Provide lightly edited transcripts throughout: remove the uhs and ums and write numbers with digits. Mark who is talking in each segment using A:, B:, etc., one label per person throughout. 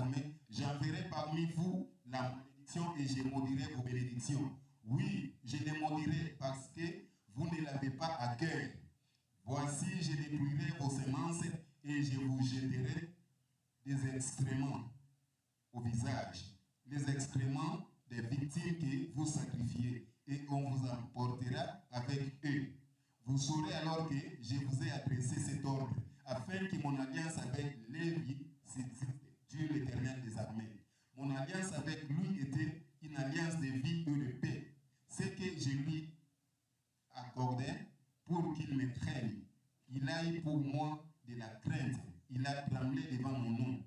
A: armées, j'enverrai parmi vous la malédiction et je maudirai vos bénédictions. Oui, je les maudirai parce que vous ne l'avez pas à cœur. Voici, je détruirai vos semences et je vous jeterai des excréments au visage, les excréments des victimes que vous sacrifiez, et on vous emportera avec eux. Vous saurez alors que je vous ai adressé cet ordre, afin que mon alliance avec Lévi subsiste, Dieu l'Éternel des armées. Mon alliance avec lui était une alliance de vie et de paix. Ce que je lui accordais pour qu'il me craigne. Il a eu pour moi de la crainte. Il a tremblé devant mon nom.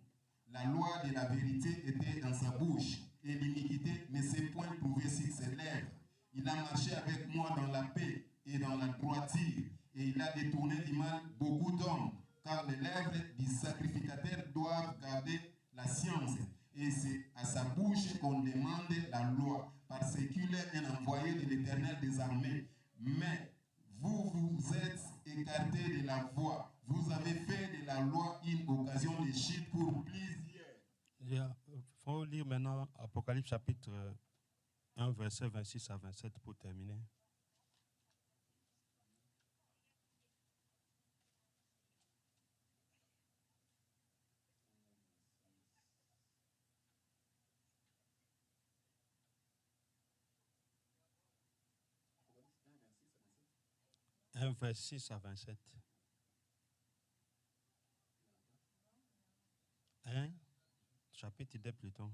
A: La loi de la vérité était dans sa bouche et l'iniquité ne s'est point trouvée sur ses lèvres. Il a marché avec moi dans la paix et dans la droiture et il a détourné du mal beaucoup d'hommes, car les lèvres du sacrificateur doivent garder la science et c'est à sa bouche qu'on demande la loi, parce qu'il est un envoyé de l'Éternel des armées. Mais vous vous êtes écarté de la voie. Vous avez fait de la loi une occasion de chute pour plaisir.
B: Il faut lire maintenant Apocalypse chapitre 1, verset 26 à 27 pour terminer. Un 26 à 27. 1, chapitre 2 plutôt.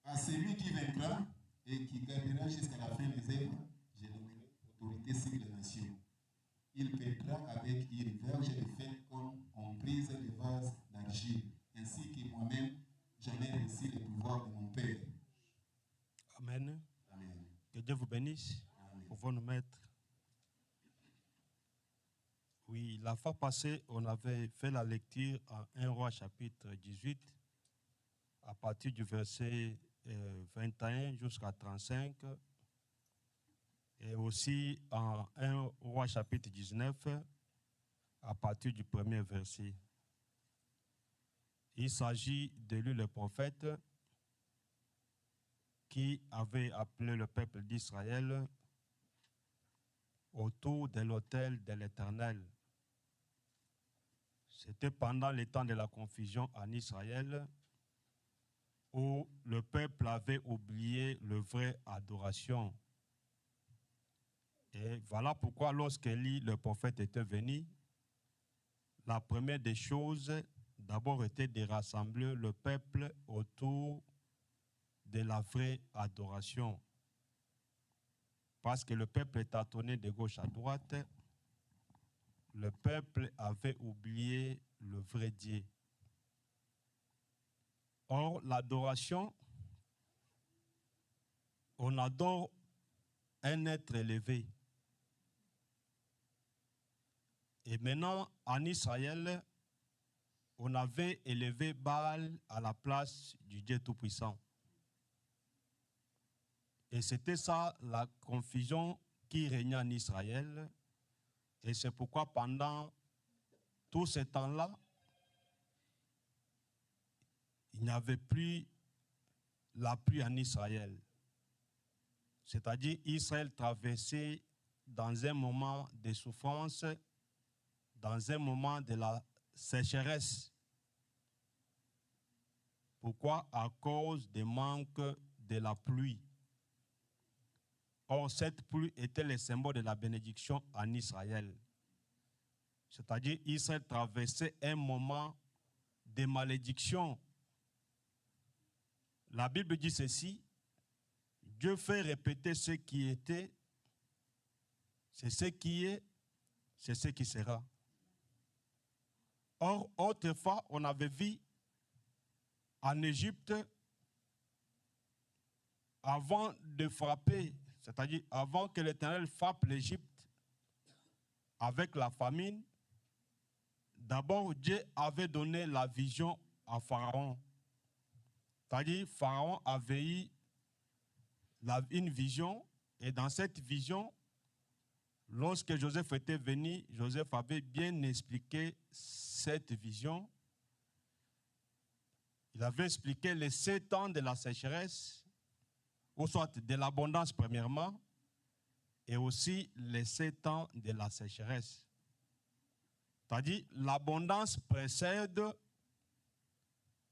A: À celui qui vaincra et qui gardera jusqu'à la fin des œuvres, je donnerai autorité sur les nations. Il pètera avec une verge de fer comme on brise les vases d'argile, ainsi que moi-même, j'en ai reçu le pouvoir de mon Père.
B: Amen.
A: Amen.
B: Que Dieu vous bénisse.
A: Amen.
B: Pouvons nous mettre. Oui, la fois passée, on avait fait la lecture en 1 Roi chapitre 18, à partir du verset 21 jusqu'à 35, et aussi en 1 Roi chapitre 19, à partir du premier verset. Il s'agit de lui, le prophète, qui avait appelé le peuple d'Israël autour de l'autel de l'Éternel. C'était pendant les temps de la confusion en Israël où le peuple avait oublié le vrai adoration. Et voilà pourquoi lorsqu'Élie, le prophète, était venu, la première des choses, d'abord, était de rassembler le peuple autour de la vraie adoration. Parce que le peuple est tâtonné de gauche à droite, le peuple avait oublié le vrai Dieu. Or, l'adoration, on adore un être élevé. Et maintenant, en Israël, on avait élevé Baal à la place du Dieu Tout-Puissant. Et c'était ça la confusion qui régnait en Israël. Et c'est pourquoi pendant tout ce temps-là, il n'y avait plus la pluie en Israël. C'est-à-dire Israël traversait dans un moment de souffrance, dans un moment de la sécheresse. Pourquoi? À cause du manque de la pluie. Or, cette pluie était le symbole de la bénédiction en Israël. C'est-à-dire Israël traversait un moment de malédiction. La Bible dit ceci: Dieu fait répéter ce qui était, c'est ce qui est, c'est ce qui sera. Or, autrefois, on avait vu en Égypte, avant de frapper, c'est-à-dire avant que l'Éternel frappe l'Égypte avec la famine, d'abord Dieu avait donné la vision à Pharaon. C'est-à-dire, Pharaon avait eu une vision, et dans cette vision, lorsque Joseph était venu, Joseph avait bien expliqué cette vision. Il avait expliqué les 7 ans de la sécheresse, ou soit de l'abondance premièrement, et aussi les 7 ans de la sécheresse. C'est-à-dire, l'abondance précède,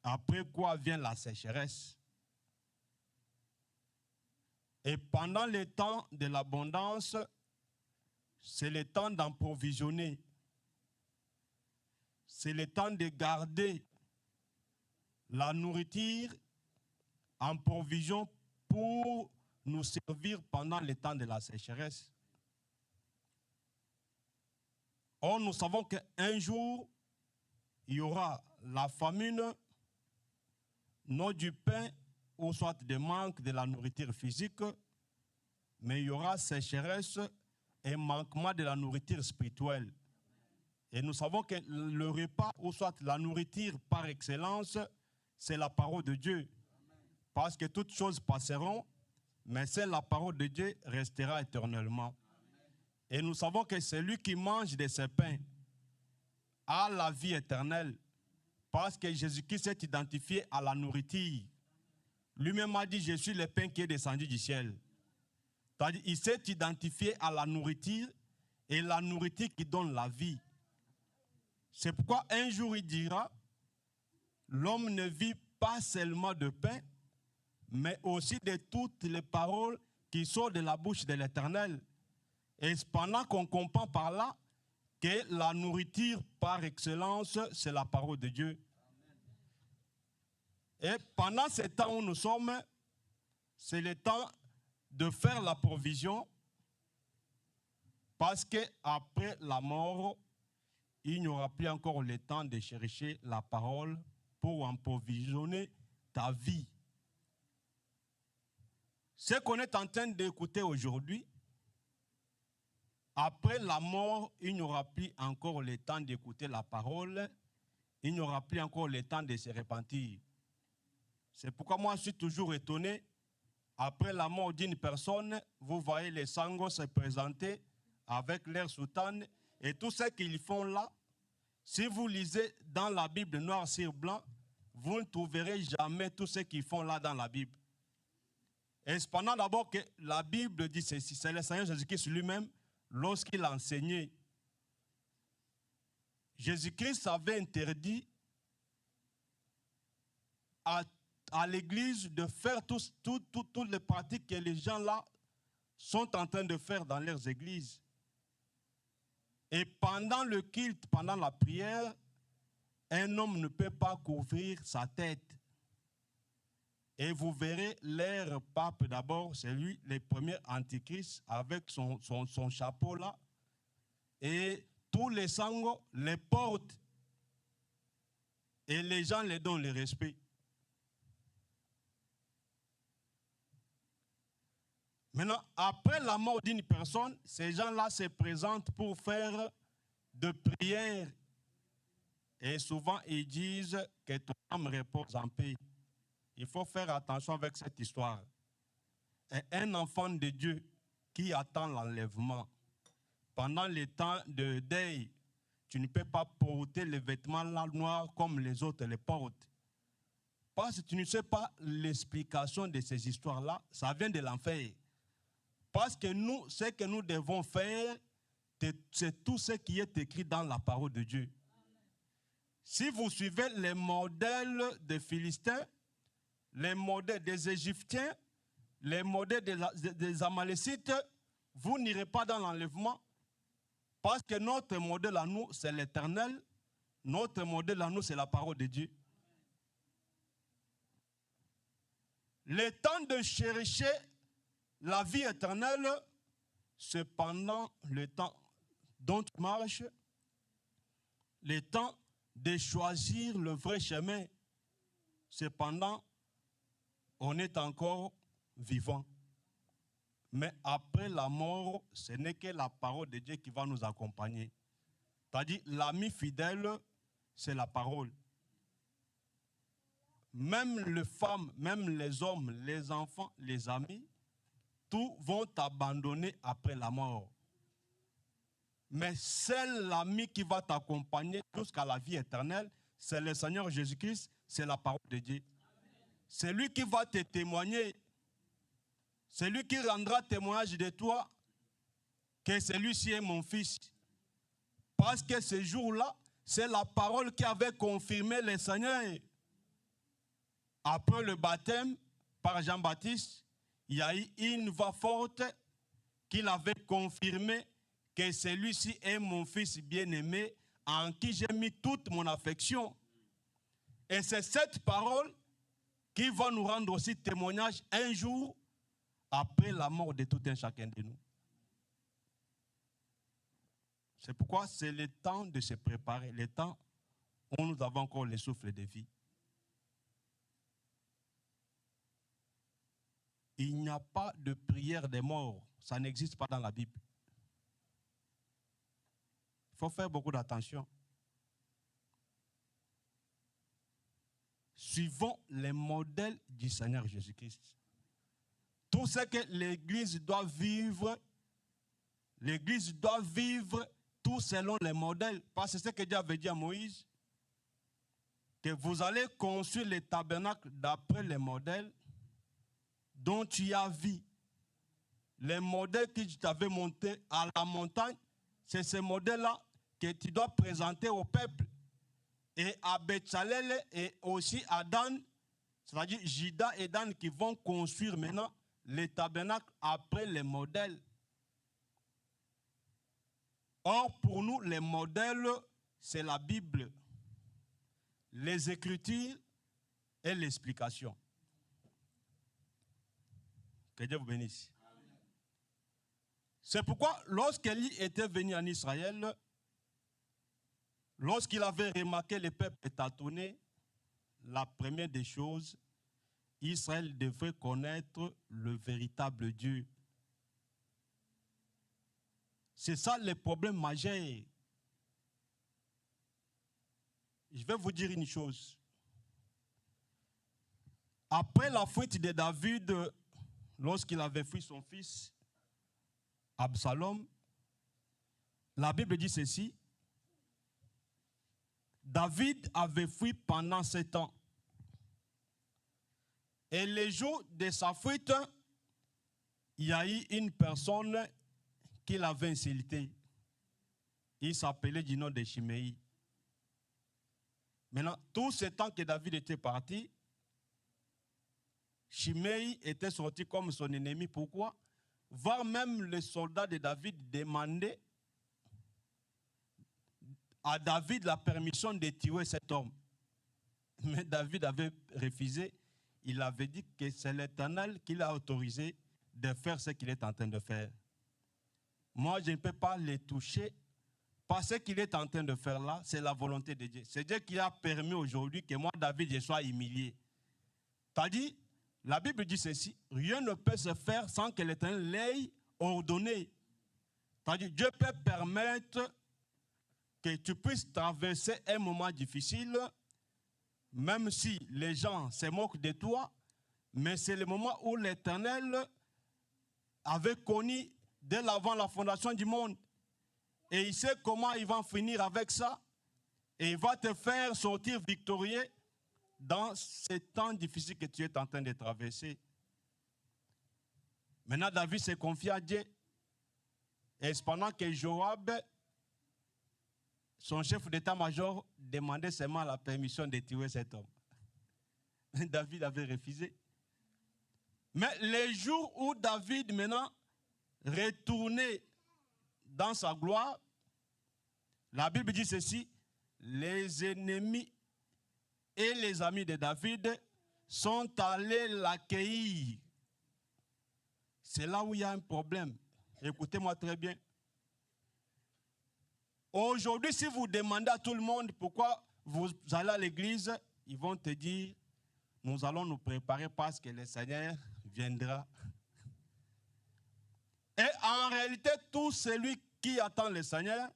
B: après quoi vient la sécheresse. Et pendant le temps de l'abondance, c'est le temps d'approvisionner. C'est le temps de garder la nourriture en provision pour nous servir pendant le temps de la sécheresse. Or, nous savons qu'un jour, il y aura la famine, non du pain, ou soit des manques de la nourriture physique, mais il y aura sécheresse et manquement de la nourriture spirituelle. Et nous savons que le repas, ou soit la nourriture par excellence, c'est la parole de Dieu. Parce que toutes choses passeront, mais c'est la parole de Dieu restera éternellement. Et nous savons que celui qui mange de ce pains a la vie éternelle. Parce que Jésus-Christ s'est identifié à la nourriture. Lui-même a dit, je suis le pain qui est descendu du ciel. C'est-à-dire, il s'est identifié à la nourriture et la nourriture qui donne la vie. C'est pourquoi un jour il dira, l'homme ne vit pas seulement de pain, mais aussi de toutes les paroles qui sortent de la bouche de l'Éternel. Et cependant qu'on comprend par là que la nourriture par excellence, c'est la parole de Dieu. Et pendant ce temps où nous sommes, c'est le temps de faire la provision, parce qu'après la mort, il n'y aura plus encore le temps de chercher la parole pour approvisionner ta vie. Ce qu'on est en train d'écouter aujourd'hui, après la mort, il n'y aura plus encore le temps d'écouter la parole, il n'y aura plus encore le temps de se repentir. C'est pourquoi moi je suis toujours étonné, après la mort d'une personne, vous voyez les sangos se présenter avec leur soutane et tout ce qu'ils font là. Si vous lisez dans la Bible noir sur blanc, vous ne trouverez jamais tout ce qu'ils font là dans la Bible. Et cependant d'abord que la Bible dit ceci, c'est le Seigneur Jésus-Christ lui-même, lorsqu'il a enseigné. Jésus-Christ avait interdit à l'Église de faire toutes les pratiques que les gens là sont en train de faire dans leurs églises. Et pendant le culte, pendant la prière, un homme ne peut pas couvrir sa tête. Et vous verrez leur pape d'abord, c'est lui, le premier antichrist, avec son chapeau là. Et tous les sangos les portent. Et les gens les donnent le respect. Maintenant, après la mort d'une personne, ces gens-là se présentent pour faire de prières. Et souvent, ils disent que ton âme repose en paix. Il faut faire attention avec cette histoire. Et un enfant de Dieu qui attend l'enlèvement, pendant les temps de deuil, tu ne peux pas porter les vêtements noirs comme les autres les portent. Parce que tu ne sais pas l'explication de ces histoires-là, ça vient de l'enfer. Parce que nous, ce que nous devons faire, c'est tout ce qui est écrit dans la parole de Dieu. Si vous suivez les modèles des Philistins, les modèles des Égyptiens, les modèles des Amalécites, vous n'irez pas dans l'enlèvement. Parce que notre modèle à nous, c'est l'Éternel. Notre modèle à nous, c'est la parole de Dieu. Le temps de chercher la vie éternelle, c'est pendant le temps dont tu marches, le temps de choisir le vrai chemin. C'est pendant on est encore vivant. Mais après la mort, ce n'est que la parole de Dieu qui va nous accompagner. C'est-à-dire, l'ami fidèle, c'est la parole. même les femmes, même les hommes, les enfants, les amis, tous vont t'abandonner après la mort. Mais seul l'ami qui va t'accompagner jusqu'à la vie éternelle, c'est le Seigneur Jésus-Christ, c'est la parole de Dieu. C'est lui qui va te témoigner. C'est lui qui rendra témoignage de toi que celui-ci est mon fils. Parce que ce jour-là, c'est la parole qui avait confirmé le Seigneur. Après le baptême par Jean-Baptiste, il y a eu une voix forte qui l'avait confirmé que celui-ci est mon fils bien-aimé en qui j'ai mis toute mon affection. Et c'est cette parole qui va nous rendre aussi témoignage un jour après la mort de tout un chacun de nous. C'est pourquoi c'est le temps de se préparer, le temps où nous avons encore le souffle de vie. Il n'y a pas de prière des morts. Ça n'existe pas dans la Bible. Il faut faire beaucoup d'attention. Suivons les modèles du Seigneur Jésus-Christ. Tout ce que l'Église doit vivre tout selon les modèles. Parce que c'est ce que Dieu avait dit à Moïse, que vous allez construire les tabernacles d'après les modèles dont tu as vu. Les modèles que tu t'avais montés à la montagne, c'est ces modèles-là que tu dois présenter au peuple. Et à Betchalel et aussi à Dan, c'est-à-dire Juda et Dan qui vont construire maintenant les tabernacles après les modèles. Or, pour nous, les modèles, c'est la Bible, les Écritures et l'explication. Que Dieu vous bénisse. C'est pourquoi, lorsqu'Élie était venu en Israël, lorsqu'il avait remarqué le peuple tâtonner, la première des choses, Israël devait connaître le véritable Dieu. C'est ça le problème majeur. Je vais vous dire une chose. Après la fuite de David, lorsqu'il avait fui son fils, Absalom, la Bible dit ceci. David avait fui pendant 7 ans. Et le jour de sa fuite, il y a eu une personne qui l'avait insulté. Il s'appelait du nom de Chiméi. Maintenant, tout ce temps que David était parti, Chiméi était sorti comme son ennemi. Pourquoi? Voir même les soldats de David demander à David la permission de tuer cet homme. Mais David avait refusé. Il avait dit que c'est l'Éternel qui l'a autorisé de faire ce qu'il est en train de faire. Moi, je ne peux pas le toucher parce qu'il est en train de faire là, c'est la volonté de Dieu. C'est Dieu qui a permis aujourd'hui que moi, David, je sois humilié. C'est-à-dire, la Bible dit ceci, rien ne peut se faire sans que l'Éternel l'ait ordonné. C'est-à-dire, Dieu peut permettre que tu puisses traverser un moment difficile, même si les gens se moquent de toi, mais c'est le moment où l'Éternel avait connu dès avant la fondation du monde. Et il sait comment il va finir avec ça. Et il va te faire sortir victorieux dans ces temps difficiles que tu es en train de traverser. Maintenant, David s'est confié à Dieu. Et pendant que Joab, son chef d'état-major, demandait seulement la permission de tuer cet homme. David avait refusé. Mais les jours où David maintenant retournait dans sa gloire, la Bible dit ceci, les ennemis et les amis de David sont allés l'accueillir. C'est là où il y a un problème. Écoutez-moi très bien. Aujourd'hui, si vous demandez à tout le monde pourquoi vous allez à l'église, ils vont te dire, nous allons nous préparer parce que le Seigneur viendra. Et en réalité, tout celui qui attend le Seigneur,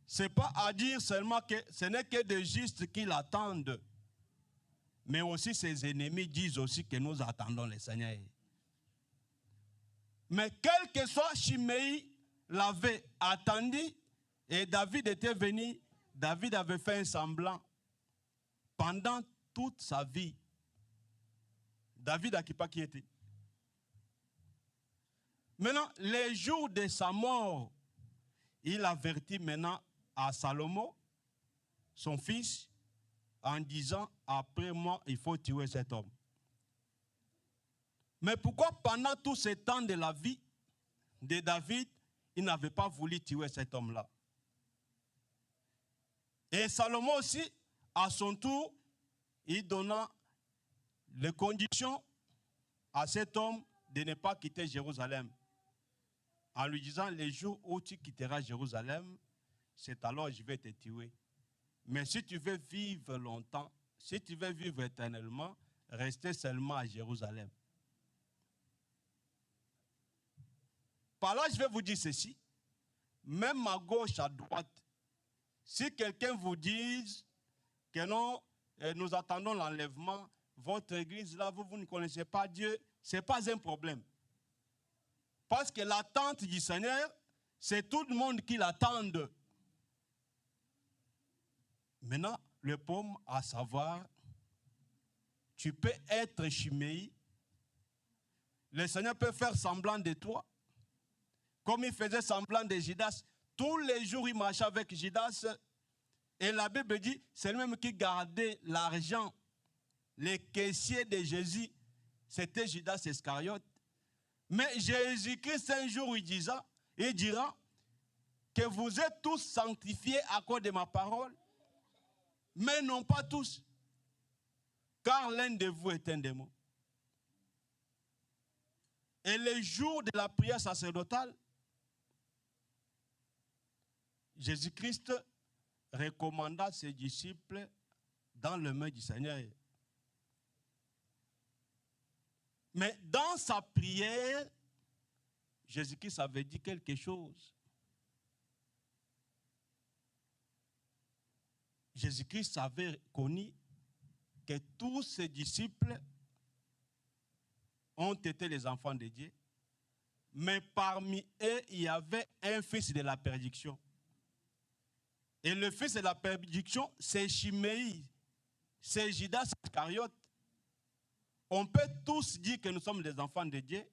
B: ce n'est pas à dire seulement que ce n'est que des justes qui l'attendent. mais aussi ses ennemis disent aussi que nous attendons le Seigneur. Mais quel que soit Shimei l'avait attendu et David était venu, David avait fait un semblant pendant toute sa vie. David a pas qui était. Maintenant, les jours de sa mort, il avertit maintenant à Salomon, son fils, en disant, après moi, il faut tuer cet homme. Mais pourquoi pendant tout ce temps de la vie de David, il n'avait pas voulu tuer cet homme-là? Et Salomon aussi, à son tour, il donna les conditions à cet homme de ne pas quitter Jérusalem. En lui disant, les jours où tu quitteras Jérusalem, c'est alors que je vais te tuer. Mais si tu veux vivre longtemps, si tu veux vivre éternellement, restez seulement à Jérusalem. Par là, je vais vous dire ceci. Même à gauche, à droite, si quelqu'un vous dit que non, nous attendons l'enlèvement, votre église là, vous ne connaissez pas Dieu, ce n'est pas un problème. Parce que l'attente du Seigneur, c'est tout le monde qui l'attende. Maintenant, le problème à savoir, tu peux être Shimei, le Seigneur peut faire semblant de toi, comme il faisait semblant de Judas. Tous les jours, il marchait avec Judas. Et la Bible dit, c'est lui-même qui gardait l'argent. Les caissiers de Jésus, c'était Judas Iscariote. Mais Jésus-Christ, un jour, il dira que vous êtes tous sanctifiés à cause de ma parole, mais non pas tous, car l'un de vous est un démon. Et le jour de la prière sacerdotale, Jésus-Christ recommanda ses disciples dans les mains du Seigneur. Mais dans sa prière, Jésus-Christ avait dit quelque chose. Jésus-Christ avait connu que tous ses disciples ont été les enfants de Dieu, mais parmi eux, il y avait un fils de la perdition. Et le fils de la perdition, c'est Shimei, c'est Judas Iscariote. On peut tous dire que nous sommes des enfants de Dieu,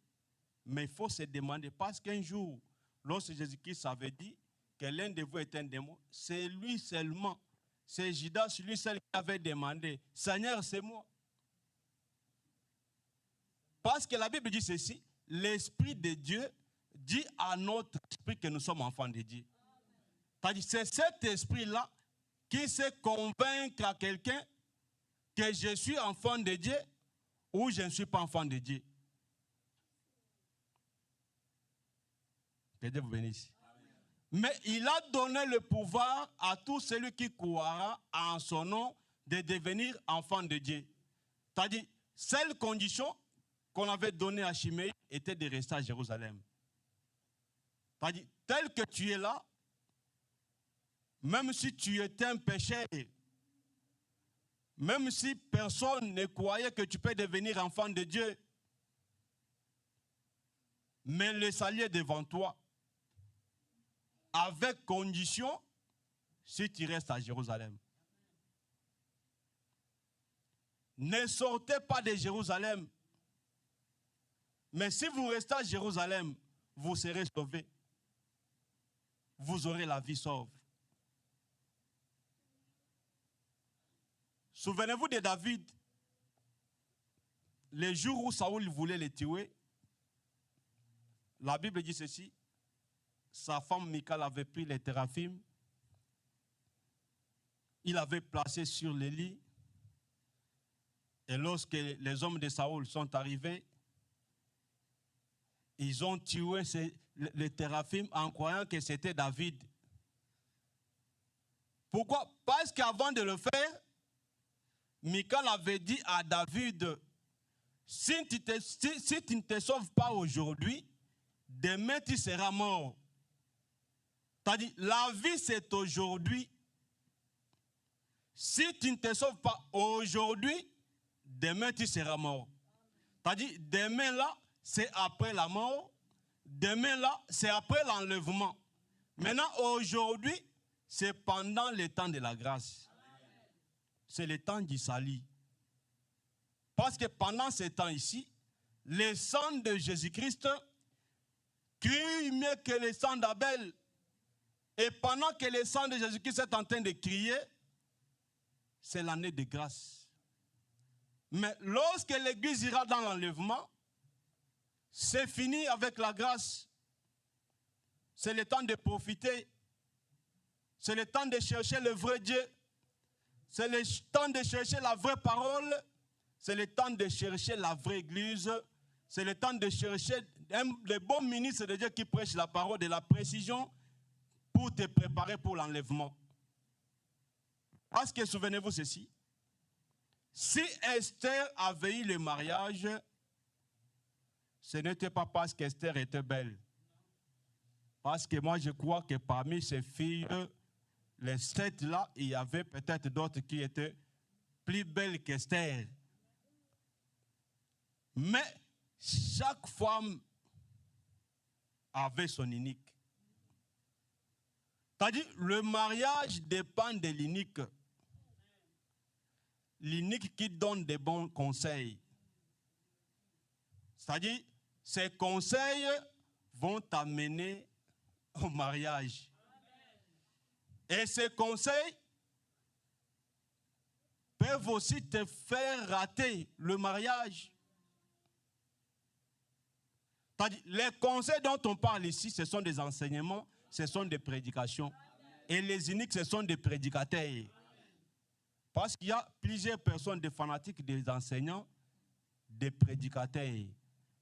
B: mais il faut se demander, parce qu'un jour, lorsque Jésus-Christ avait dit que l'un de vous est un démon, c'est lui seulement, c'est Judas, lui seul qui avait demandé, Seigneur, c'est moi. Parce que la Bible dit ceci, l'Esprit de Dieu dit à notre esprit que nous sommes enfants de Dieu. C'est cet esprit-là qui sait convaincre à quelqu'un que je suis enfant de Dieu ou je ne suis pas enfant de Dieu. Que Dieu vous bénisse. Mais il a donné le pouvoir à tout celui qui croira en son nom de devenir enfant de Dieu. C'est-à-dire, seule condition qu'on avait donnée à Shimei était de rester à Jérusalem. C'est-à-dire, tel que tu es là, même si tu étais un pécheur, même si personne ne croyait que tu peux devenir enfant de Dieu, mais le salut est devant toi, avec condition, si tu restes à Jérusalem. Ne sortez pas de Jérusalem, mais si vous restez à Jérusalem, vous serez sauvés. Vous aurez la vie sauve. Souvenez-vous de David, le jour où Saoul voulait le tuer, la Bible dit ceci, sa femme Michal avait pris les téraphim, il avait placé sur le lit, et lorsque les hommes de Saoul sont arrivés, ils ont tué les téraphim en croyant que c'était David. Pourquoi? Parce qu'avant de le faire, Michal avait dit à David, si tu ne te sauves pas aujourd'hui, demain tu seras mort. C'est-à-dire, la vie c'est aujourd'hui. Si tu ne te sauves pas aujourd'hui, demain tu seras mort. C'est-à-dire, demain là, c'est après la mort. Demain là, c'est après l'enlèvement. Maintenant, aujourd'hui, c'est pendant le temps de la grâce. C'est le temps du salut. Parce que pendant ce temps ici, le sang de Jésus-Christ crie mieux que le sang d'Abel. Et pendant que le sang de Jésus-Christ est en train de crier, c'est l'année de grâce. Mais lorsque l'Église ira dans l'enlèvement, c'est fini avec la grâce. C'est le temps de profiter. C'est le temps de chercher le vrai Dieu. C'est le temps de chercher la vraie parole. C'est le temps de chercher la vraie Église. C'est le temps de chercher les bons ministres de Dieu qui prêchent la parole de la précision pour te préparer pour l'enlèvement. Parce que souvenez-vous ceci. Si Esther avait eu le mariage, ce n'était pas parce qu'Esther était belle. Parce que moi, je crois que parmi ces filles, les 7 là, il y avait peut-être d'autres qui étaient plus belles qu'Esther. Mais chaque femme avait son unique. C'est-à-dire, le mariage dépend de l'unique. L'unique qui donne des bons conseils. C'est-à-dire, ces conseils vont t'amener au mariage. Et ces conseils peuvent aussi te faire rater le mariage. C'est-à-dire, les conseils dont on parle ici, ce sont des enseignements, ce sont des prédications. Et les uniques, ce sont des prédicateurs. Parce qu'il y a plusieurs personnes, des fanatiques, des enseignants, des prédicateurs.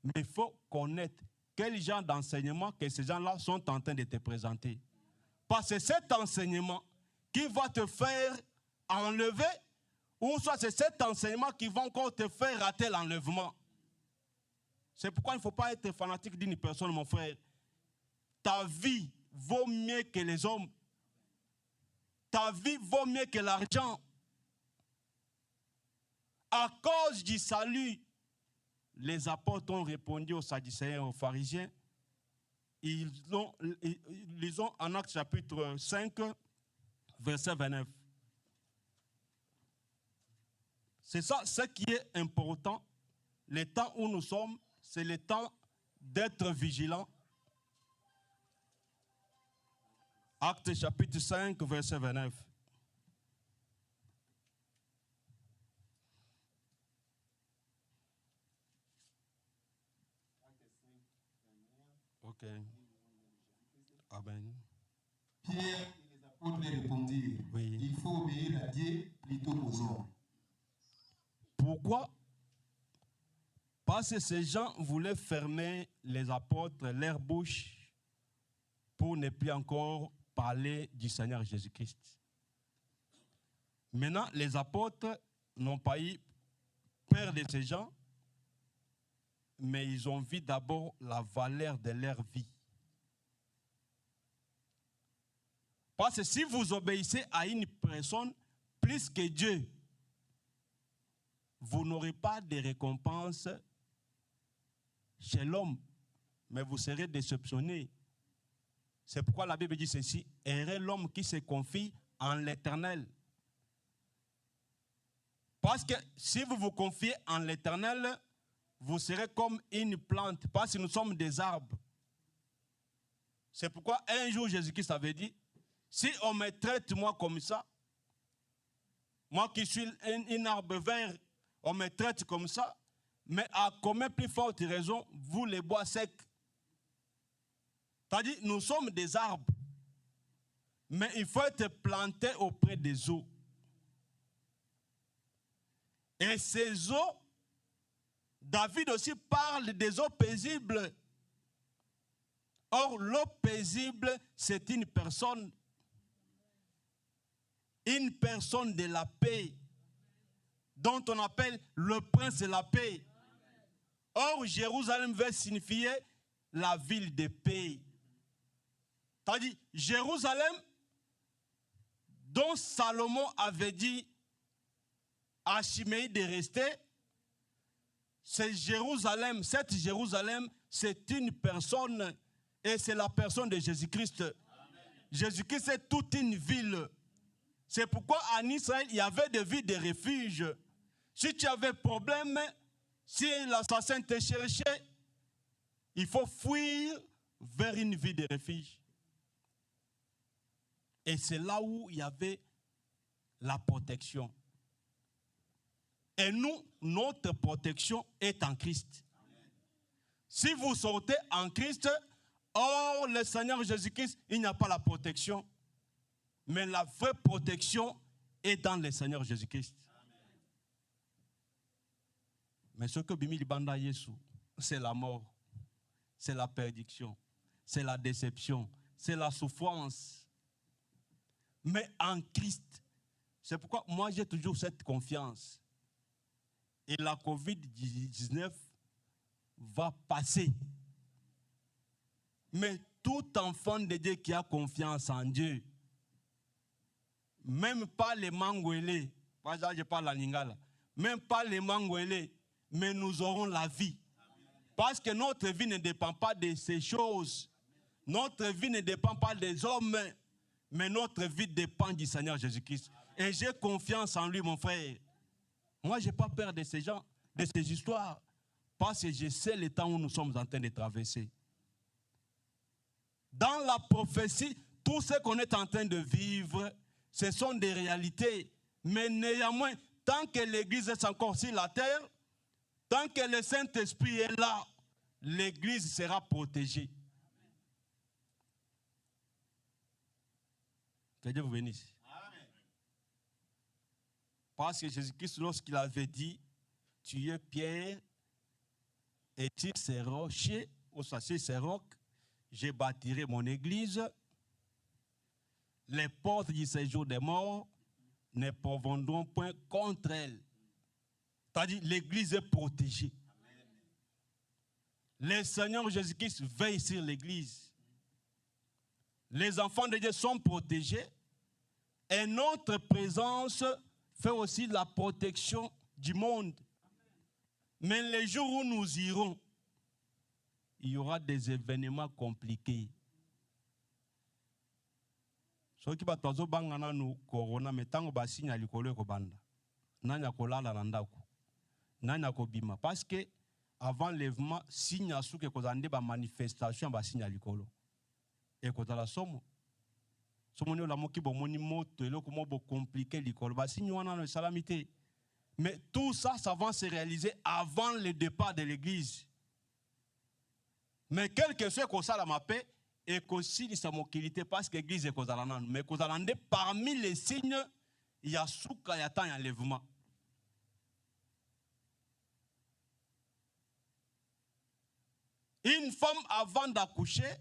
B: Mais il faut connaître quel genre d'enseignement que ces gens-là sont en train de te présenter. Parce que c'est cet enseignement qui va te faire enlever, ou soit c'est cet enseignement qui va encore te faire rater l'enlèvement. C'est pourquoi il ne faut pas être fanatique d'une personne, mon frère. Ta vie vaut mieux que les hommes. Ta vie vaut mieux que l'argent. À cause du salut, les apôtres ont répondu aux Sadducéens et aux pharisiens. Lisons en Actes chapitre 5, verset 29. C'est ça, ce qui est important. Le temps où nous sommes, c'est le temps d'être vigilant. Actes chapitre 5, verset 29. Ok. Amen.
A: Pierre et les apôtres répondirent,
B: Oui.
A: il faut obéir à Dieu plutôt qu'aux hommes.
B: Pourquoi? Parce que ces gens voulaient fermer les apôtres, leur bouche, pour ne plus encore parler du Seigneur Jésus-Christ. Maintenant, les apôtres n'ont pas eu peur de ces gens, mais ils ont vu d'abord la valeur de leur vie. Parce que si vous obéissez à une personne plus que Dieu, vous n'aurez pas de récompense chez l'homme, mais vous serez déceptionné. C'est pourquoi la Bible dit ceci, heureux l'homme qui se confie en l'Éternel. Parce que si vous vous confiez en l'Éternel, vous serez comme une plante, parce que nous sommes des arbres. C'est pourquoi un jour Jésus-Christ avait dit, si on me traite moi comme ça, moi qui suis un arbre vert, on me traite comme ça, mais à combien plus forte raison, vous les bois secs. C'est-à-dire, nous sommes des arbres, mais il faut être planté auprès des eaux. Et ces eaux, David aussi parle des eaux paisibles. Or, l'eau paisible, c'est une personne de la paix, dont on appelle le prince de la paix. Or, Jérusalem veut signifier la ville de paix. C'est-à-dire, Jérusalem, dont Salomon avait dit à Chiméi de rester, c'est Jérusalem. Cette Jérusalem, c'est une personne et c'est la personne de Jésus-Christ. Jésus-Christ, c'est toute une ville. C'est pourquoi en Israël, il y avait des villes de refuge. Si tu avais problème, si l'assassin te cherchait, il faut fuir vers une ville de refuge. Et c'est là où il y avait la protection. Et nous, notre protection est en Christ. Si vous sortez en Christ, hors le Seigneur Jésus-Christ, il n'y a pas la protection. Mais la vraie protection est dans le Seigneur Jésus-Christ. Mais ce que Bimi Libanda Yesu, c'est la mort, c'est la perdition, c'est la déception, c'est la souffrance. Mais en Christ, c'est pourquoi moi j'ai toujours cette confiance. Et la COVID-19 va passer. Mais tout enfant de Dieu qui a confiance en Dieu, même pas les mangouélés, je parle en lingala, même pas les mangouélés, mais nous aurons la vie. Parce que notre vie ne dépend pas de ces choses. Notre vie ne dépend pas des hommes, mais notre vie dépend du Seigneur Jésus-Christ. Et j'ai confiance en lui, mon frère. Moi, je n'ai pas peur de ces gens, de ces histoires, parce que je sais le temps où nous sommes en train de traverser. Dans la prophétie, tout ce qu'on est en train de vivre, ce sont des réalités. Mais néanmoins, tant que l'Église est encore sur la terre, tant que le Saint-Esprit est là, l'Église sera protégée. Que Dieu vous bénisse. Amen. Parce que Jésus-Christ, lorsqu'il avait dit, tu es pierre, et sur ces rochers, ou sur ces rocs, je bâtirai mon église. Les portes du séjour des morts ne prévaudront point contre elle. C'est-à-dire, l'église est protégée. Le Seigneur Jésus-Christ veille sur l'église. Les enfants de Dieu sont protégés. Et notre présence fait aussi la protection du monde. Mais les jours où nous irons, il y aura des événements compliqués. Ce qui va tozo bangana nu corona metango ba sinya likolo ko banda. Nanya ko lala na ndako. Nanya ko bima parce que avant l'enlèvement sinya suke ko zande ba manifestation ba sinya likolo. Et ko tala somo. Somo ne la moki bo moni moto eloko mo bo compliqué likolo ba sinya wana no salamité. Mais tout ça, ça va se réaliser avant le départ de l'église. Mais quel que soit que ça la paix, et qu'aussi sa mobilité parce que l'église est kozalana. Mais kozalande parmi les signes, il y a souka, il y a tant enlèvement. Une femme avant d'accoucher,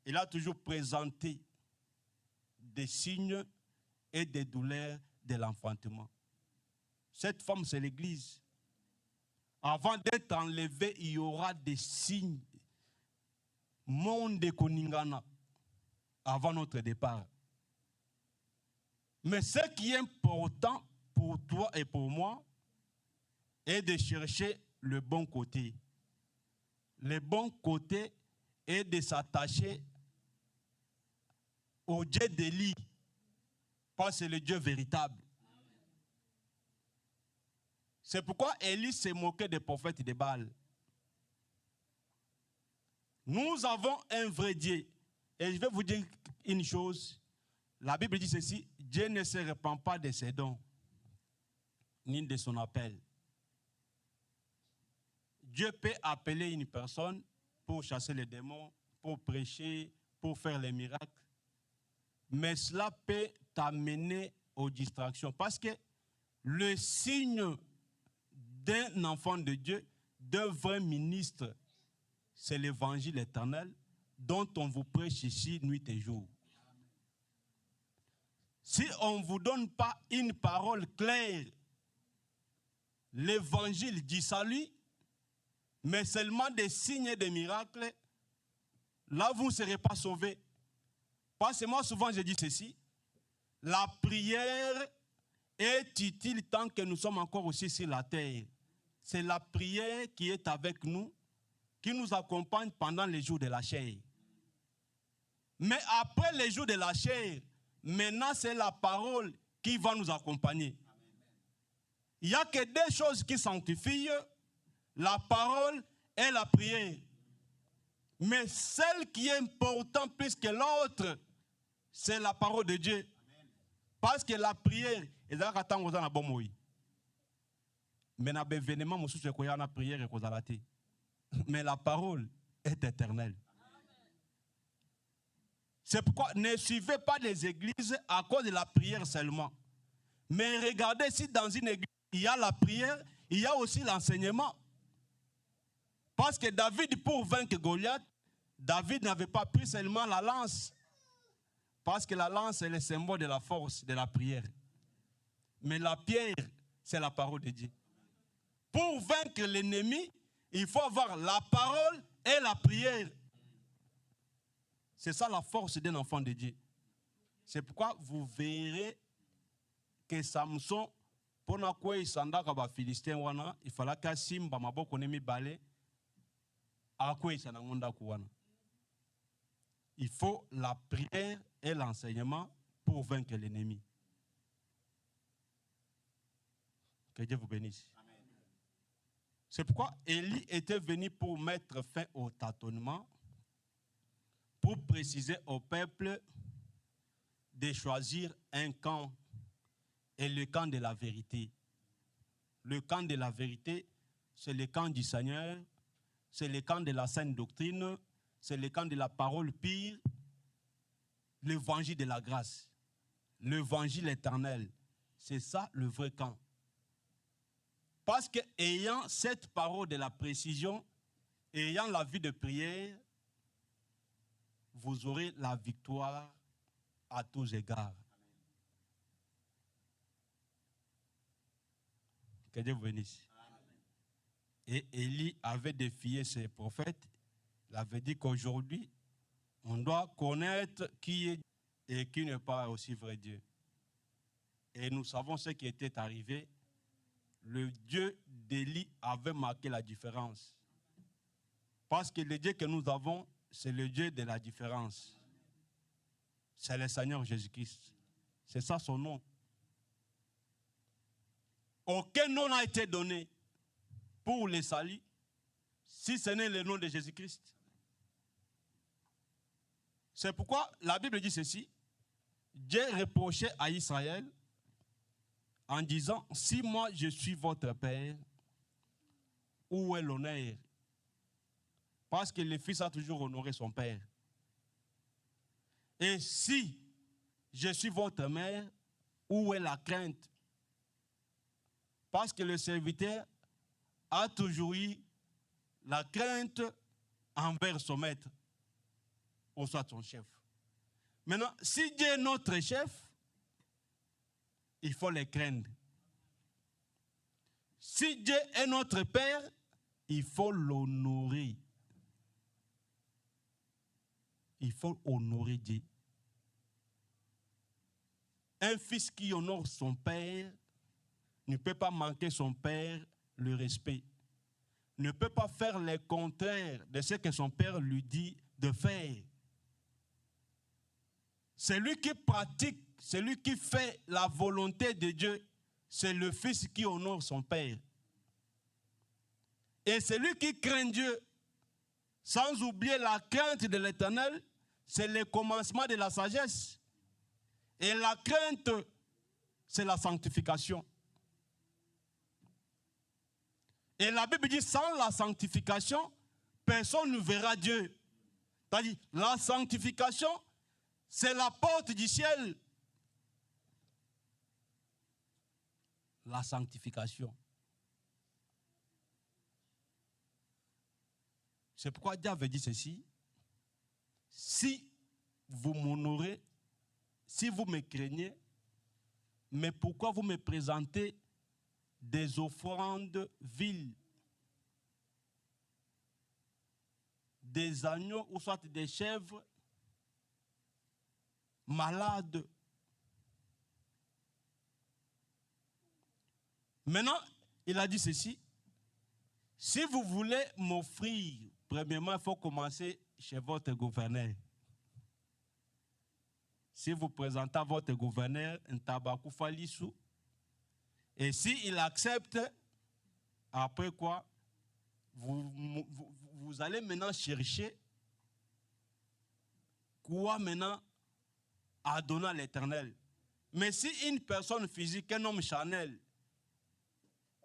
B: elle a toujours présenté des signes et des douleurs de l'enfantement. Cette femme, c'est l'église. Avant d'être enlevée, il y aura des signes. Monde de Koningana. Avant notre départ. Mais ce qui est important pour toi et pour moi est de chercher le bon côté. Le bon côté est de s'attacher au Dieu d'Élie. Parce que c'est le Dieu véritable. C'est pourquoi Élie s'est moqué des prophètes de Baal. Nous avons un vrai Dieu. Et je vais vous dire une chose. La Bible dit ceci, Dieu ne se repent pas de ses dons, ni de son appel. Dieu peut appeler une personne pour chasser les démons, pour prêcher, pour faire les miracles. Mais cela peut t'amener aux distractions. Parce que le signe d'un enfant de Dieu, d'un vrai ministre, c'est l'évangile éternel dont on vous prêche ici nuit et jour. Si on ne vous donne pas une parole claire, l'évangile du salut, mais seulement des signes et des miracles, là vous ne serez pas sauvés. Parce que moi souvent je dis ceci, la prière est utile tant que nous sommes encore aussi sur la terre. c'est la prière qui est avec nous, qui nous accompagne pendant les jours de la chair. Mais après les jours de la chair, maintenant c'est la parole qui va nous accompagner. Il n'y a que deux choses qui sanctifient, la parole et la prière. Mais celle qui est importante plus que l'autre, c'est la parole de Dieu. Parce que la prière, mais la parole est éternelle. C'est pourquoi ne suivez pas les églises à cause de la prière seulement. Mais regardez si dans une église, il y a la prière, il y a aussi l'enseignement. Parce que David, pour vaincre Goliath, David n'avait pas pris seulement la lance. Parce que la lance est le symbole de la force, de la prière. Mais la pierre, c'est la parole de Dieu. Pour vaincre l'ennemi, il faut avoir la parole et la prière. C'est ça la force d'un enfant de Dieu. C'est pourquoi vous verrez que Samson, pour ne pas il Philistin, il fallait que Simba maboko nemi balé à quoi il faut la prière et l'enseignement pour vaincre l'ennemi. Que Dieu vous bénisse. Amen. C'est pourquoi Élie était venu pour mettre fin au tâtonnement, pour préciser au peuple de choisir un camp et le camp de la vérité. Le camp de la vérité, c'est le camp du Seigneur, c'est le camp de la sainte doctrine, c'est le camp de la parole pure, l'évangile de la grâce, l'évangile éternel. C'est ça le vrai camp. Parce que ayant cette parole de la précision, ayant la vie de prière, vous aurez la victoire à tous égards. Que Dieu vous bénisse. Et Élie avait défié ses prophètes. Il avait dit qu'aujourd'hui, on doit connaître qui est et qui n'est pas aussi vrai Dieu. Et nous savons ce qui était arrivé. Le Dieu d'Élie avait marqué la différence. Parce que le Dieu que nous avons, c'est le Dieu de la différence. C'est le Seigneur Jésus-Christ. C'est ça son nom. Aucun nom n'a été donné pour les salut si ce n'est le nom de Jésus-Christ. C'est pourquoi la Bible dit ceci. Dieu reprochait à Israël en disant, si moi je suis votre père, où est l'honneur? Parce que le fils a toujours honoré son père. Et si je suis votre mère, où est la crainte? Parce que le serviteur a toujours eu la crainte envers son maître, ou soit son chef. Maintenant, si Dieu est notre chef, il faut le craindre. Si Dieu est notre père, il faut l'honorer. Il faut honorer Dieu. Un fils qui honore son père ne peut pas manquer son père le respect. Ne peut pas faire le contraire de ce que son père lui dit de faire. Celui qui pratique, celui qui fait la volonté de Dieu, c'est le fils qui honore son père. Et celui qui craint Dieu, sans oublier la crainte de l'Éternel, c'est le commencement de la sagesse. Et la crainte, c'est la sanctification. Et la Bible dit, sans la sanctification, personne ne verra Dieu. C'est-à-dire, la sanctification, c'est la porte du ciel. La sanctification. C'est pourquoi Dieu avait dit ceci. Si vous m'honorez, si vous me craignez, mais pourquoi vous me présentez des offrandes viles, des agneaux ou soit des chèvres malades? Maintenant, il a dit ceci. Si vous voulez m'offrir, premièrement, il faut commencer chez votre gouverneur. Si vous présentez à votre gouverneur un tabakou falissou, et s'il accepte, après quoi, vous allez maintenant chercher quoi maintenant à donner à l'Éternel. Mais si une personne physique, un homme charnel,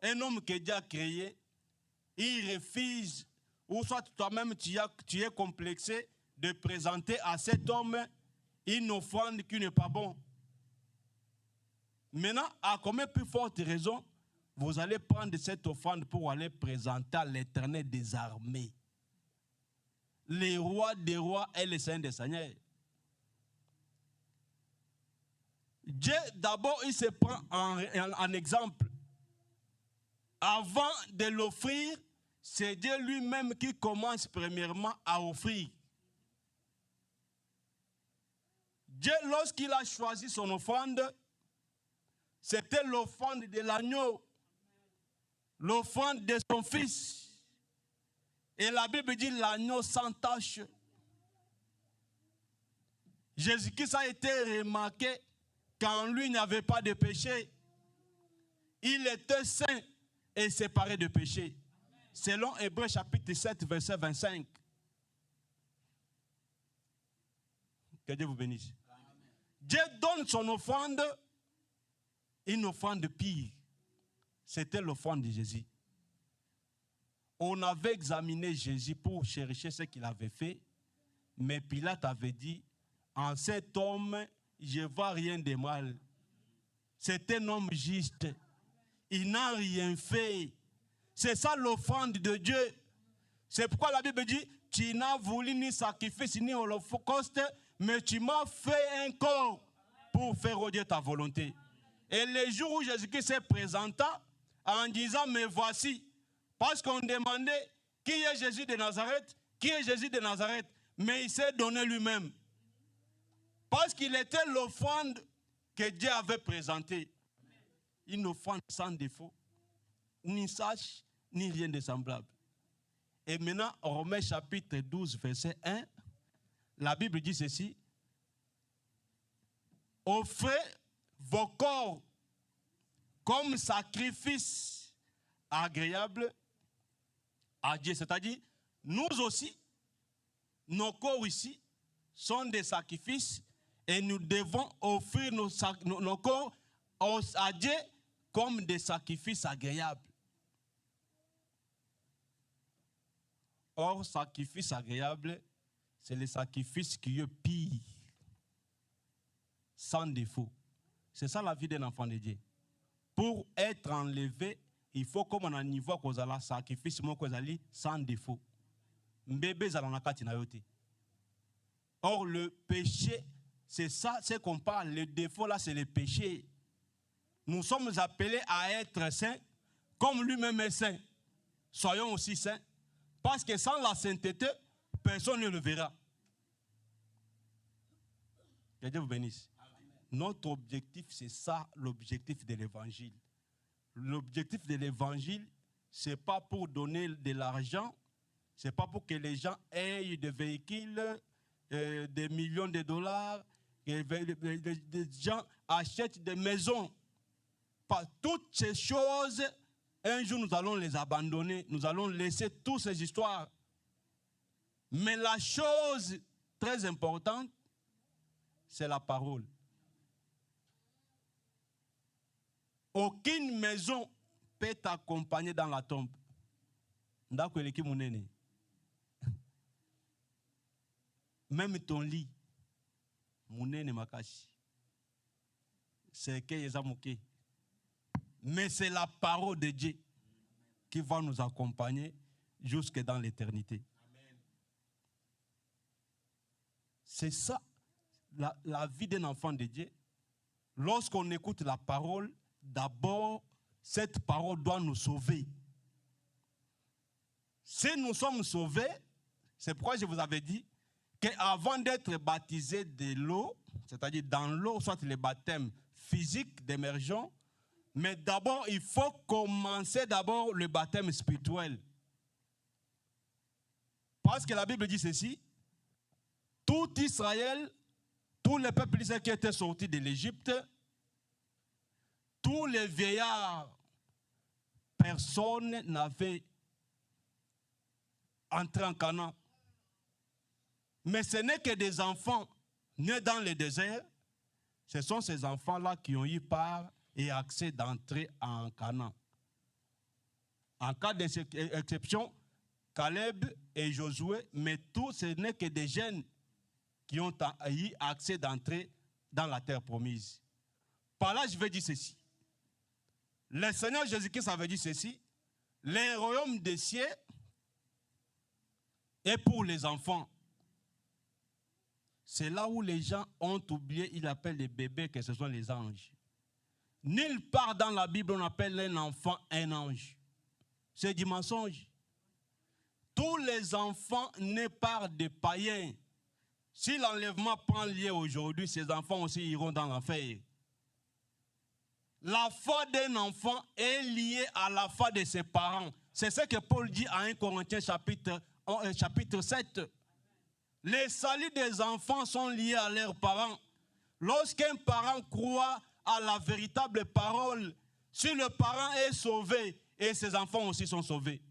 B: un homme que Dieu a créé, il refuse, ou soit toi-même tu es complexé de présenter à cet homme une offrande qui n'est pas bonne. Maintenant, à combien plus forte raison, vous allez prendre cette offrande pour aller présenter à l'Éternel des armées, les rois des rois et les seigneurs des seigneurs. Dieu, d'abord, il se prend en exemple. Avant de l'offrir, c'est Dieu lui-même qui commence premièrement à offrir. Dieu, lorsqu'il a choisi son offrande, c'était l'offrande de l'agneau, l'offrande de son fils. Et la Bible dit l'agneau sans tache. Jésus-Christ a été remarqué qu'en lui il n'y avait pas de péché. Il était saint et séparé de péché. Selon Hébreux chapitre 7, verset 25. Que Dieu vous bénisse. Amen. Dieu donne son offrande, une offrande pire. C'était l'offrande de Jésus. On avait examiné Jésus pour chercher ce qu'il avait fait, mais Pilate avait dit, en cet homme, je ne vois rien de mal. C'est un homme juste. Il n'a rien fait. C'est ça l'offrande de Dieu. C'est pourquoi la Bible dit, tu n'as voulu ni sacrifice ni holocauste, mais tu m'as fait un corps pour faire au Dieu ta volonté. Et le jour où Jésus-Christ s'est présenté en disant, mais voici, parce qu'on demandait, qui est Jésus de Nazareth? Qui est Jésus de Nazareth? Mais il s'est donné lui-même. Parce qu'il était l'offrande que Dieu avait présentée. Une offrande sans défaut, ni sache, ni rien de semblable. Et maintenant, Romains chapitre 12, verset 1, la Bible dit ceci. Offrez vos corps comme sacrifice agréable à Dieu. C'est-à-dire, nous aussi, nos corps ici sont des sacrifices et nous devons offrir nos corps à Dieu comme des sacrifices agréables. Or, sacrifice agréable, c'est le sacrifice qui est pire, sans défaut. C'est ça la vie d'un enfant de Dieu. Pour être enlevé, il faut comme on a un niveau qu'on a la sacrifice sans défaut. Mbébé zalanakati na yote. Or, le péché, c'est ça, c'est qu'on parle. Le défaut là, c'est le péché. Nous sommes appelés à être saints, comme lui-même est saint. Soyons aussi saints. Parce que sans la sainteté, personne ne le verra. Que Dieu vous bénisse. Amen. Notre objectif, c'est ça, l'objectif de l'évangile. L'objectif de l'évangile, ce n'est pas pour donner de l'argent, ce n'est pas pour que les gens aient des véhicules, des millions de dollars, que les gens achètent des maisons. Pas toutes ces choses, un jour nous allons les abandonner, nous allons laisser toutes ces histoires. Mais la chose très importante, c'est la parole. Aucune maison peut t'accompagner dans la tombe. Même ton lit, c'est que mais c'est la parole de Dieu qui va nous accompagner jusque dans l'éternité. C'est ça, la vie d'un enfant de Dieu. Lorsqu'on écoute la parole, d'abord, cette parole doit nous sauver. Si nous sommes sauvés, c'est pourquoi je vous avais dit qu'avant d'être baptisé de l'eau, c'est-à-dire dans l'eau, soit le baptême physique d'émergence, mais d'abord, il faut commencer d'abord le baptême spirituel. Parce que la Bible dit ceci, tout Israël, tous les peuples d'Israël qui étaient sortis de l'Égypte, tous les vieillards, personne n'avait entré en Canaan. Mais ce n'est que des enfants nés dans le désert. Ce sont ces enfants-là qui ont eu part et accès d'entrer en Canaan. En cas d'exception, Caleb et Josué, mais tout ce n'est que des jeunes qui ont eu accès d'entrer dans la terre promise. Par là, je vais dire ceci. Le Seigneur Jésus-Christ avait dit ceci. Le royaume des cieux est pour les enfants. C'est là où les gens ont oublié, ils appellent les bébés que ce sont les anges. Nulle part dans la Bible on appelle un enfant un ange. C'est du mensonge. Tous les enfants nés par des païens. Si l'enlèvement prend lieu aujourd'hui, ces enfants aussi iront dans l'enfer. La foi d'un enfant est liée à la foi de ses parents. C'est ce que Paul dit à 1 Corinthiens chapitre 7. Les saluts des enfants sont liés à leurs parents. Lorsqu'un parent croit à la véritable parole, si le parent est sauvé, et ses enfants aussi sont sauvés.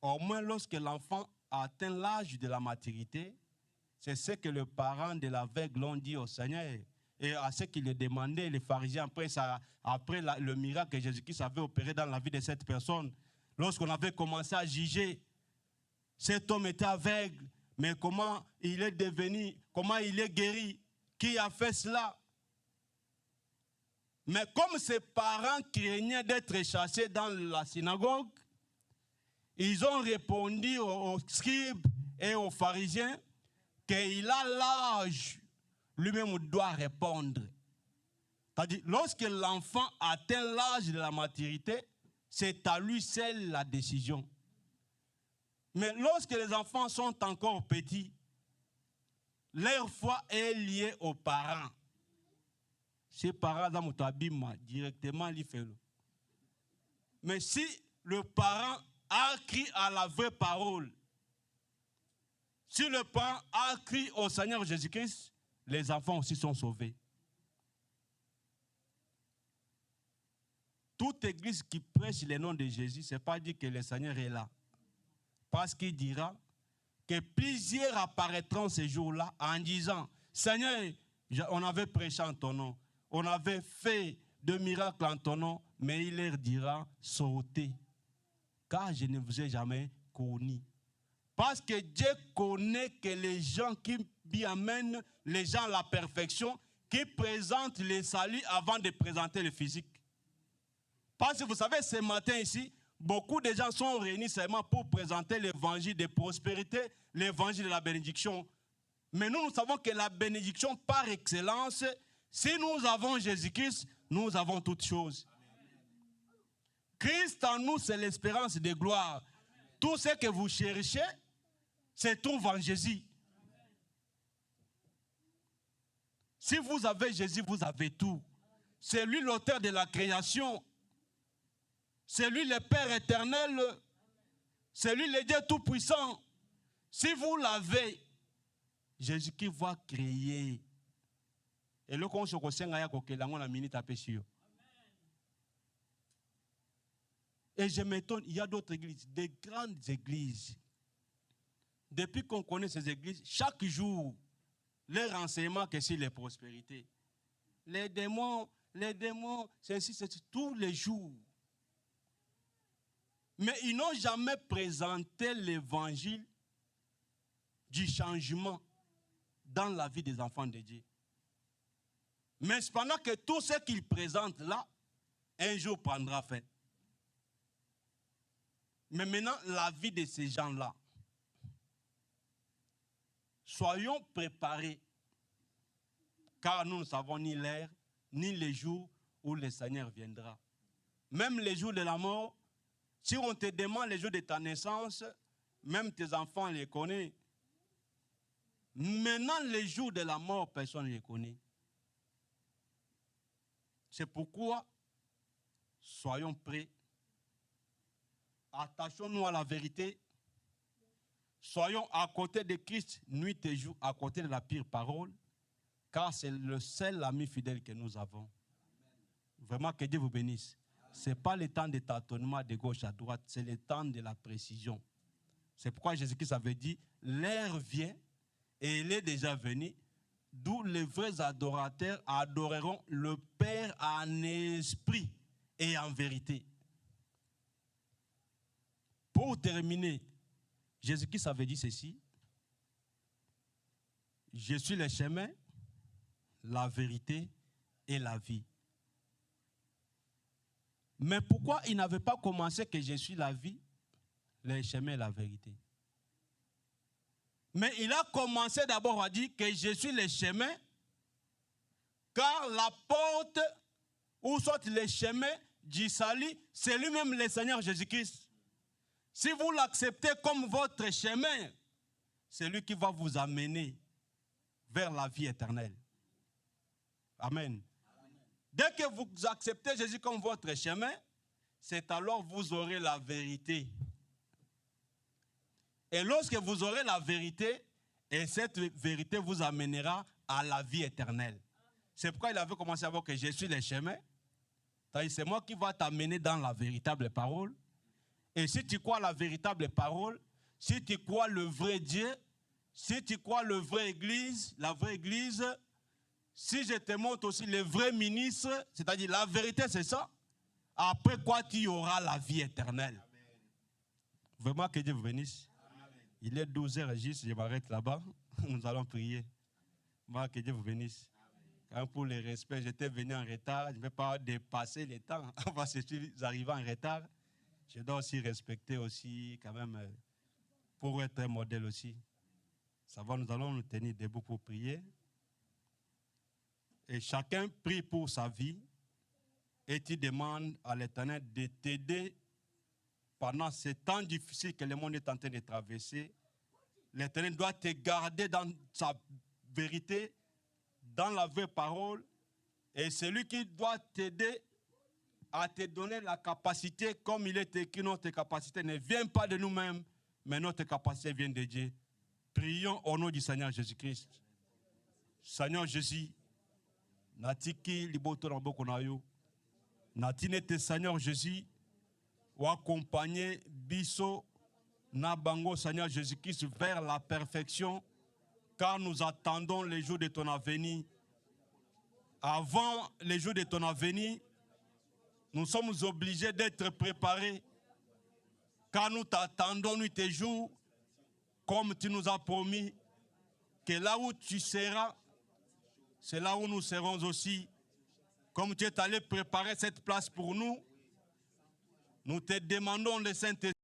B: Au moins, lorsque l'enfant a atteint l'âge de la maturité, c'est ce que le parent de l'aveugle ont dit au Seigneur. Et à ce qu'il lui demandait, les pharisiens, après le miracle que Jésus-Christ avait opéré dans la vie de cette personne, lorsqu'on avait commencé à juger, cet homme était aveugle, mais comment il est devenu, comment il est guéri, qui a fait cela? Mais comme ses parents craignaient d'être chassés dans la synagogue, ils ont répondu aux scribes et aux pharisiens qu'il a l'âge, lui-même doit répondre. C'est-à-dire, lorsque l'enfant atteint l'âge de la maturité, c'est à lui seul la décision. Mais lorsque les enfants sont encore petits, leur foi est liée aux parents. Ces parents ont directement li fait. Mais si le parent a crié à la vraie parole, si le parent a crié au Seigneur Jésus-Christ, les enfants aussi sont sauvés. Toute église qui prêche le nom de Jésus, ce n'est pas dire que le Seigneur est là. Parce qu'il dira que plusieurs apparaîtront ces jours-là en disant, Seigneur, on avait prêché en ton nom, on avait fait de miracles en ton nom, mais il leur dira, sautez, car je ne vous ai jamais connu. Parce que Dieu connaît que les gens qui amènent les gens à la perfection, qui présentent le salut avant de présenter le physique. Parce que vous savez, ce matin ici, beaucoup de gens sont réunis seulement pour présenter l'évangile de prospérité, l'évangile de la bénédiction. Mais nous savons que la bénédiction par excellence, si nous avons Jésus-Christ, nous avons toutes choses. Christ en nous, c'est l'espérance de gloire. Tout ce que vous cherchez, c'est tout en Jésus. Si vous avez Jésus, vous avez tout. C'est lui l'auteur de la création. C'est lui le Père éternel. C'est lui le Dieu tout-puissant. Si vous l'avez, Jésus qui va créer. Et le qu'on se conseille à la minute à péché. Et je m'étonne, il y a d'autres églises, des grandes églises. Depuis qu'on connaît ces églises, chaque jour, les renseignements que c'est la prospérité. Les démons, c'est ainsi, c'est tous les jours. Mais ils n'ont jamais présenté l'évangile du changement dans la vie des enfants de Dieu. Mais cependant que tout ce qu'ils présentent là, un jour prendra fin. Mais maintenant, la vie de ces gens-là, soyons préparés, car nous ne savons ni l'heure, ni les jours où le Seigneur viendra. Même les jours de la mort, si on te demande les jours de ta naissance, même tes enfants les connaissent. Maintenant, les jours de la mort, personne ne les connaît. C'est pourquoi, soyons prêts. Attachons-nous à la vérité, soyons à côté de Christ, nuit et jour, à côté de la pire parole, car c'est le seul ami fidèle que nous avons. Vraiment, que Dieu vous bénisse. Ce n'est pas le temps de tâtonnement de gauche à droite, c'est le temps de la précision. C'est pourquoi Jésus-Christ avait dit, l'heure vient, et elle est déjà venue, d'où les vrais adorateurs adoreront le Père en esprit et en vérité. Pour terminer, Jésus-Christ avait dit ceci, je suis le chemin, la vérité et la vie. Mais pourquoi il n'avait pas commencé que je suis la vie, le chemin et la vérité? Mais il a commencé d'abord à dire que je suis le chemin, car la porte où sort le chemin du salut, c'est lui-même le Seigneur Jésus-Christ. Si vous l'acceptez comme votre chemin, c'est lui qui va vous amener vers la vie éternelle. Amen. Dès que vous acceptez Jésus comme votre chemin, c'est alors que vous aurez la vérité. Et lorsque vous aurez la vérité, et cette vérité vous amènera à la vie éternelle. C'est pourquoi il avait commencé à dire que je suis le chemin. C'est moi qui va t'amener dans la véritable parole. Et si tu crois la véritable parole, si tu crois le vrai Dieu, si tu crois la vraie église, si je te montre aussi le vrai ministre, c'est-à-dire la vérité, c'est ça. Après quoi, tu auras la vie éternelle. Amen. Vraiment que Dieu vous bénisse. Amen. Il est 12h juste, je m'arrête là-bas. Nous allons prier. Vraiment que Dieu vous bénisse. Quand pour le respect, j'étais venu en retard. Je ne vais pas dépasser le temps parce que je suis arrivé en retard. Je dois aussi respecter aussi quand même pour être un modèle aussi. Ça va, nous allons nous tenir debout pour prier. Et chacun prie pour sa vie et tu demandes à l'Éternel de t'aider pendant ces temps difficiles que le monde est en train de traverser. L'Éternel doit te garder dans sa vérité, dans la vraie parole. Et c'est lui qui doit t'aider à te donner la capacité, comme il est écrit, notre capacité ne vient pas de nous-mêmes, mais notre capacité vient de Dieu. Prions au nom du Seigneur Jésus-Christ. Seigneur Jésus, natiki liboto na boko na yo. Natinete Seigneur Jésus, ou accompagner biso na bango Seigneur Jésus-Christ vers la perfection, car nous attendons les jours de ton avenir. Avant les jours de ton avenir, nous sommes obligés d'être préparés, car nous t'attendons nuit et jour, comme tu nous as promis, que là où tu seras, c'est là où nous serons aussi. Comme tu es allé préparer cette place pour nous, nous te demandons le Saint-Esprit.